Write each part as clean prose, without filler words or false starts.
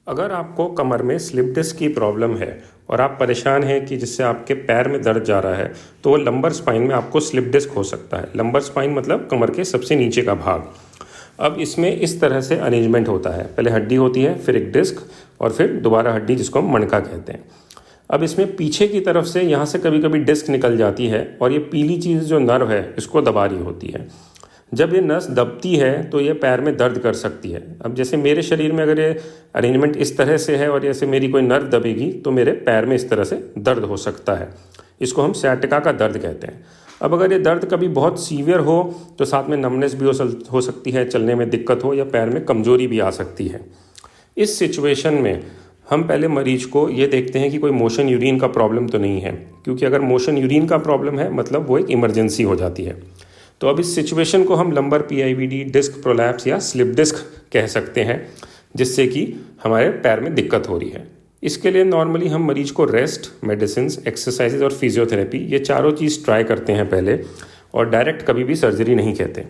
अगर आपको कमर में स्लिप डिस्क की प्रॉब्लम है और आप परेशान हैं कि जिससे आपके पैर में दर्द जा रहा है, तो वो लंबर स्पाइन में आपको स्लिप डिस्क हो सकता है। लंबर स्पाइन मतलब कमर के सबसे नीचे का भाग। अब इसमें इस तरह से अरेंजमेंट होता है, पहले हड्डी होती है, फिर एक डिस्क और फिर दोबारा हड्डी, जिसको हम मणका कहते हैं। अब इसमें पीछे की तरफ से यहाँ से कभी कभी डिस्क निकल जाती है और ये पीली चीज़ जो नर्व है इसको दबा रही होती है। जब ये नस दबती है तो ये पैर में दर्द कर सकती है। अब जैसे मेरे शरीर में अगर ये अरेंजमेंट इस तरह से है और जैसे मेरी कोई नर्व दबेगी तो मेरे पैर में इस तरह से दर्द हो सकता है। इसको हम सciatica का दर्द कहते हैं। अब अगर ये दर्द कभी बहुत सीवियर हो तो साथ में नमनेस भी हो सकती है, चलने में दिक्कत हो या पैर में कमजोरी भी आ सकती है। इस सिचुएशन में हम पहले मरीज को ये देखते हैं कि कोई मोशन यूरिन का प्रॉब्लम तो नहीं है, क्योंकि अगर मोशन यूरिन का प्रॉब्लम है मतलब वो एक इमरजेंसी हो जाती है। तो अब इस सिचुएशन को हम लंबर PIVD, डिस्क प्रोलैप्स या स्लिप डिस्क कह सकते हैं, जिससे कि हमारे पैर में दिक्कत हो रही है। इसके लिए नॉर्मली हम मरीज को रेस्ट, मेडिसिन, एक्सरसाइजेज और फिजियोथेरेपी, ये चारों चीज़ ट्राई करते हैं पहले, और डायरेक्ट कभी भी सर्जरी नहीं कहते।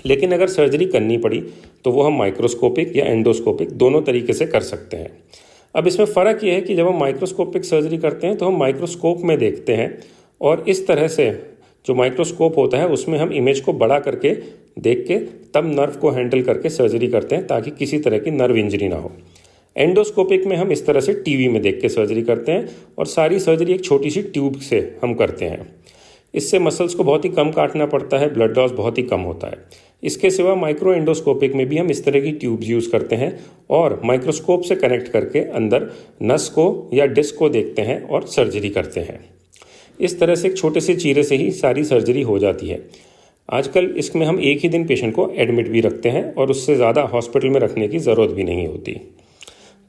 लेकिन अगर सर्जरी करनी पड़ी तो वो हम माइक्रोस्कोपिक या एंडोस्कोपिक दोनों तरीके से कर सकते हैं। अब इसमें फ़र्क ये है कि जब हम माइक्रोस्कोपिक सर्जरी करते हैं तो हम माइक्रोस्कोप में देखते हैं, और इस तरह से जो माइक्रोस्कोप होता है उसमें हम इमेज को बड़ा करके देख के तब नर्व को हैंडल करके सर्जरी करते हैं, ताकि किसी तरह की नर्व इंजरी ना हो। एंडोस्कोपिक में हम इस तरह से टीवी में देख के सर्जरी करते हैं, और सारी सर्जरी एक छोटी सी ट्यूब से हम करते हैं। इससे मसल्स को बहुत ही कम काटना पड़ता है, ब्लड लॉस बहुत ही कम होता है। इसके सिवा माइक्रो एंडोस्कोपिक में भी हम इस तरह की ट्यूब्स यूज़ करते हैं और माइक्रोस्कोप से कनेक्ट करके अंदर नस को या डिस्क को देखते हैं और सर्जरी करते हैं। इस तरह से एक छोटे से चीरे से ही सारी सर्जरी हो जाती है। आजकल इसमें हम एक ही दिन पेशेंट को एडमिट भी रखते हैं और उससे ज़्यादा हॉस्पिटल में रखने की ज़रूरत भी नहीं होती।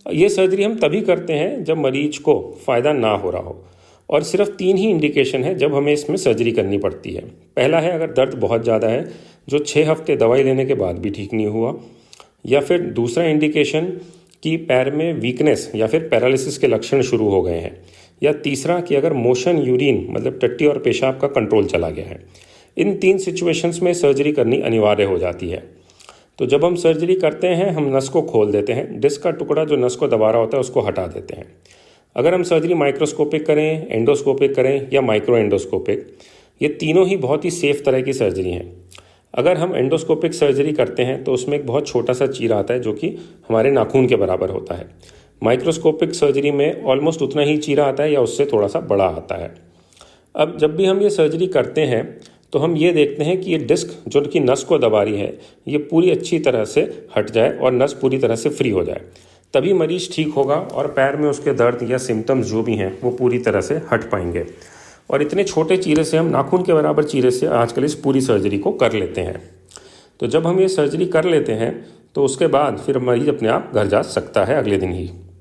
ये सर्जरी हम तभी करते हैं जब मरीज को फ़ायदा ना हो रहा हो, और सिर्फ 3 ही इंडिकेशन है जब हमें इसमें सर्जरी करनी पड़ती है। पहला है अगर दर्द बहुत ज़्यादा है जो 6 हफ्ते दवाई लेने के बाद भी ठीक नहीं हुआ, या फिर दूसरा इंडिकेशन कि पैर में वीकनेस या फिर पैरालिसिस के लक्षण शुरू हो गए हैं, या तीसरा कि अगर मोशन यूरिन मतलब टट्टी और पेशाब का कंट्रोल चला गया है। इन 3 सिचुएशंस में सर्जरी करनी अनिवार्य हो जाती है। तो जब हम सर्जरी करते हैं हम नस को खोल देते हैं, डिस्क का टुकड़ा जो नस को दबा रहा होता है उसको हटा देते हैं। अगर हम सर्जरी माइक्रोस्कोपिक करें, एंडोस्कोपिक करें या माइक्रो एंडोस्कोपिक, ये तीनों ही बहुत ही सेफ तरह की सर्जरी हैं। अगर हम एंडोस्कोपिक सर्जरी करते हैं तो उसमें एक बहुत छोटा सा चीरा आता है जो कि हमारे नाखून के बराबर होता है। माइक्रोस्कोपिक सर्जरी में ऑलमोस्ट उतना ही चीरा आता है या उससे थोड़ा सा बड़ा आता है। अब जब भी हम ये सर्जरी करते हैं तो हम ये देखते हैं कि ये डिस्क जो कि नस को दबा रही है ये पूरी अच्छी तरह से हट जाए और नस पूरी तरह से फ्री हो जाए, तभी मरीज ठीक होगा और पैर में उसके दर्द या सिम्टम्स जो भी हैं वो पूरी तरह से हट पाएंगे। और इतने छोटे चीरे से, हम नाखून के बराबर चीरे से आजकल इस पूरी सर्जरी को कर लेते हैं। तो जब हम ये सर्जरी कर लेते हैं तो उसके बाद फिर मरीज अपने आप घर जा सकता है अगले दिन ही।